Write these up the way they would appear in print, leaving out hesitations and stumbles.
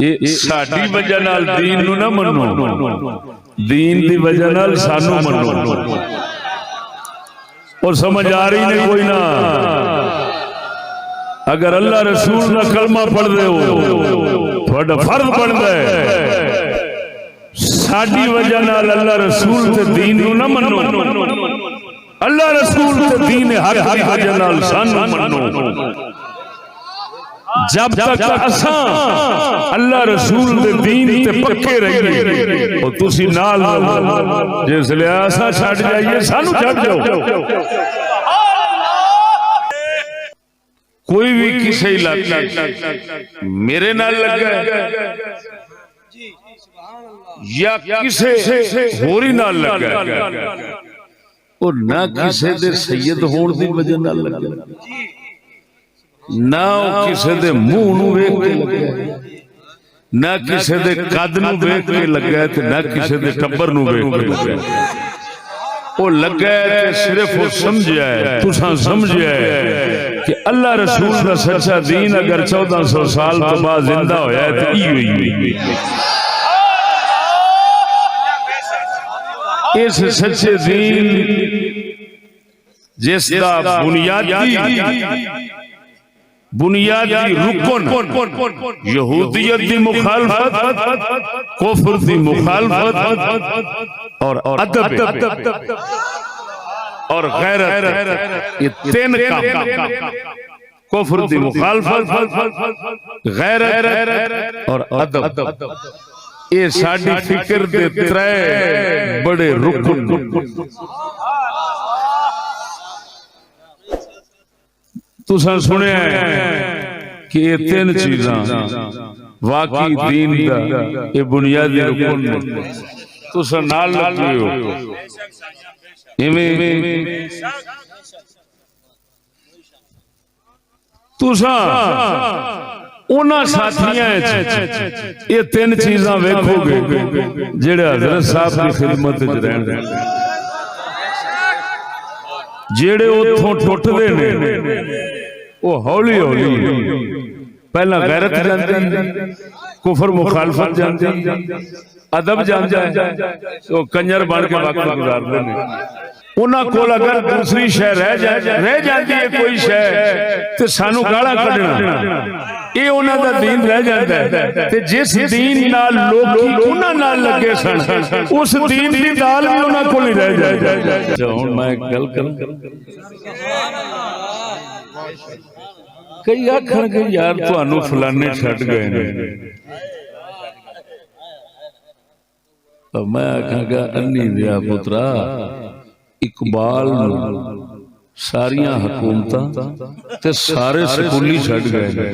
یہ ساڈی وجہ نال دین نو نہ منو، دین دی وجہ نال سانو منو. اور سمجھ آ رہی نہیں کوئی نہ؟ اگر اللہ رسول کا کلمہ پڑھ دے ہو تھوڑا فرض بنتا ہے ساڈی وجہ نال اللہ رسول تے دین نو نہ منو، اللہ رسول تے دین حق دی وجہ نال سانو منو. جب تک اساں اللہ رسول دے دین تے پکے رہیے او تسی نال جس لے اساں چھڈ جائیے سانو چھڈ جاؤ. کوئی بھی کسی علاقے میرے نال لگا ہے یا کسی ہوری نال لگا ہے اور نہ کسی دے سید ہون دی وجہ نال لگا ہے، نہ کسی دے منہ نو ویکھ کے لگا، نہ کسی دے قد نو ویکھ کے لگا تے نہ کسی دے ٹبر نو ویکھ کے لگا. وہ لگا تے صرف وہ سمجھیا ہے، تساں سمجھیا ہے کہ اللہ رسول دا سچا دین اگر 1400 سال تو بعد زندہ ہویا ہے تو یہ ہوئی. اس سچے دین جس دا بنیادی رکن یہودیت دی مخالفت، کفر دی مخالفت اور ادب اور غیرت، یہ تین کام کفر دی مخالفت، غیرت اور ادب، یہ ساڈی فکر دے ترے بڑے رکن. تساں سنیا ہے کہ یہ تین چیزاں واقعی دین دا یہ بنیادی رکن نے. تساں نال لگے ہو ایویں تساں انہاں ساتھیاں یہ تین چیزاں ویکھو گے جڑے حضرت صاحب کی خدمت وچ رہن دے، جڑے اوتھوں ٹٹدے نے وہ ہولی ہولی پہلا غیرت جاندی، کفر مخالفت جاندی، ادب جاندا ہے، وہ کنجر بن کے وقت گزاردے نے. انہاں کول اگر دوسری شے رہ جاندی ہے کوئی شے تے سانو گالاں کڈنا، یہ انہاں دا دین رہ جاندا ہے. تے جس دین نال لوکی انہاں نال لگے سن اس دین دی دال بھی انہاں کول ہی رہ جائے. ہن میں گل کراں، کئی آکھن کہ یار تانوں فلانے چھڈ گئے نے، میں آکھاں گا انی دیا پترا اقبال ساریاں حکومتاں تے سارے سکولی چھڈ گئے نے،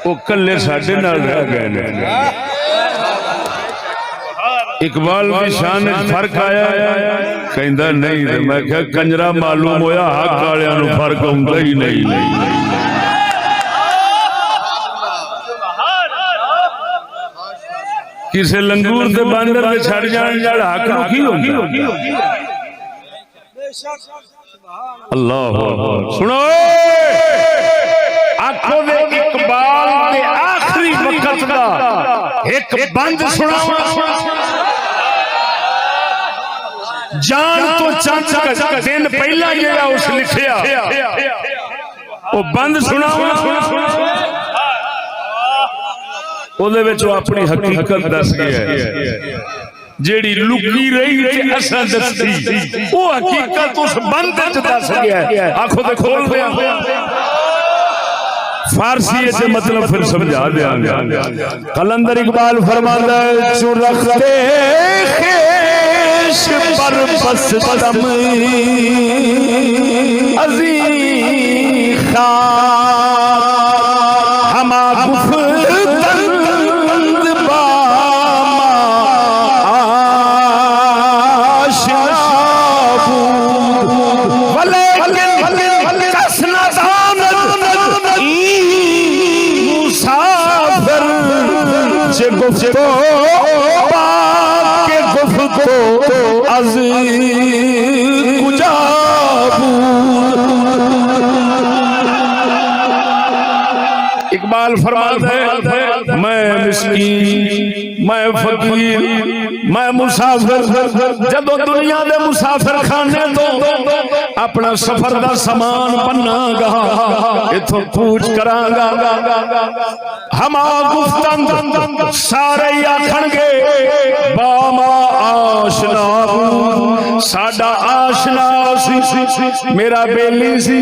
وہ کلے ساڈے نال رہ گئے نے. اقبال کی شان فرق آیا کہندا نہیں، میں کہا کنجرا معلوم ہویا حق والیاں نوں فرق ہوندا ہی نہیں. کسے لنگور تے باندر تے چھڑ جان جڑ حق نو کی ہوندا. اللہ سنو آنکھوں دے اقبال دے آخری وقت دا ایک بند سناواں. جان تو چند دن پہلا جڑا اس لکھیا وہ بند سناواں. او دے وچ اپنی حقیقت دس گیا ہے جیڑی لکی رہی تے اساں دستی، او حقیقت اس بند وچ دس گیا ہے. آنکھوں تے کھول دیا فارسی سے مطلب پھر سمجھا دیا گا. قلندر اقبال فرماتا ہے جو رکھتے خیش پر پستم عظیم خواہ ہما گفتند باما آشنا بود ولیکن کس نداند این مسافر چه گفتو پاک گفتو از کجا بود. اقبال فرماتا ہے میں مسکین میں فقیر میں مسافر جدو دنیا دے مسافر خانے تو اپنا سفر دا سامان بننا گا اتھوں پوچھ کراں گا ہما گفتن سارے آکھن گے باما آشنا ساڈا آشنا سی میرا بیلی سی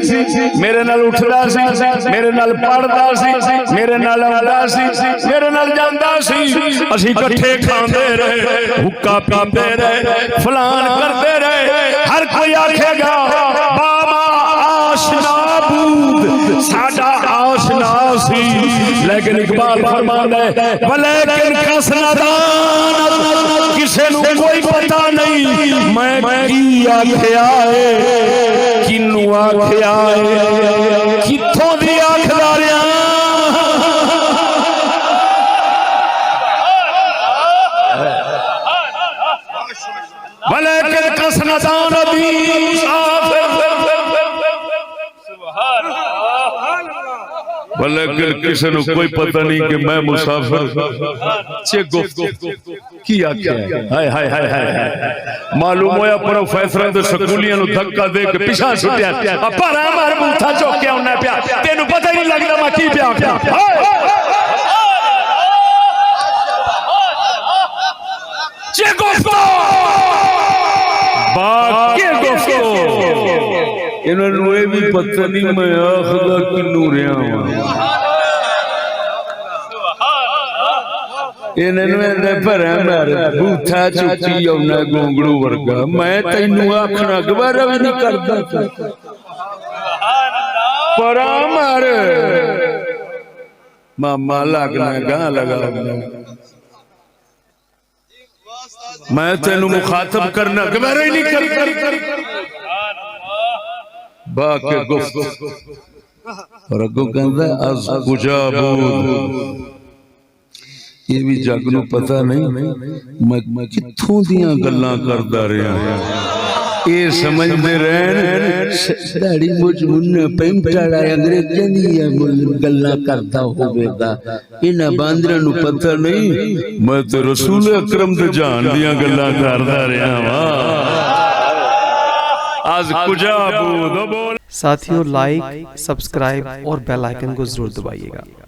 میرے نال اٹھدا سی میرے نال پڑھدا سی میرے نال آندا سی میرے نال جاندا سی اسی اکٹھے کھاندے رہے حکا پیندے رہے فلان کردے رہے ہر کوئی آکھے گا بابا آشنا بود ساڈا آشنا سی لیکن اقبال فرماندا ہے ولیکن کس نادان کسے نو کوئی پتہ نہیں میں کی آکھیا ہے کنو آکھیا ہے کتھوں دی آکھدا رہیا ولیکن کس نادان ابھی ولیکن کسی نے کوئی پتہ نہیں کہ میں مسافر چے گفت کیا ہائے ہائے ہائے ہائے معلوم ہویا پروفیسر دے سکولیاں نو دھکا دے کے پیچھے چھٹیا پر ہمارے بوتھا چوکیا ہونا پیا تینو پتہ ہی نہیں لگدا میں کی پیا چے گفت باقی گفت انہوں نے یہ بھی پتہ نہیں میں آخدا کنو رہا ہوں انہوں نے پر ہمارے بوتھا چکی ہونا گونگڑو ورگا میں تینوں آخنا گوارا بھی نہیں کرتا پر ہمارے ماما لگنا گاں لگا میں تینوں مخاطب کرنا گوارا ہی نہیں کرتا باقی گفت اور اگو کہندہ ہے از کجا بود یہ بھی جگ نو پتہ نہیں میں کتھوں دیاں گلاں کردا رہیا یہ سمجھ دے رہن داڑھی مجھ منہ پینٹڑا انگریزی دی گلاں کردا ہوے گا انہاں باندراں نو پتہ نہیں میں تے رسول اکرم دے جان دیاں گلاں کردا رہیا وا آج کجا بود ساتھیوں لائک سبسکرائب اور بیل آئیکن کو ضرور دبائیے گا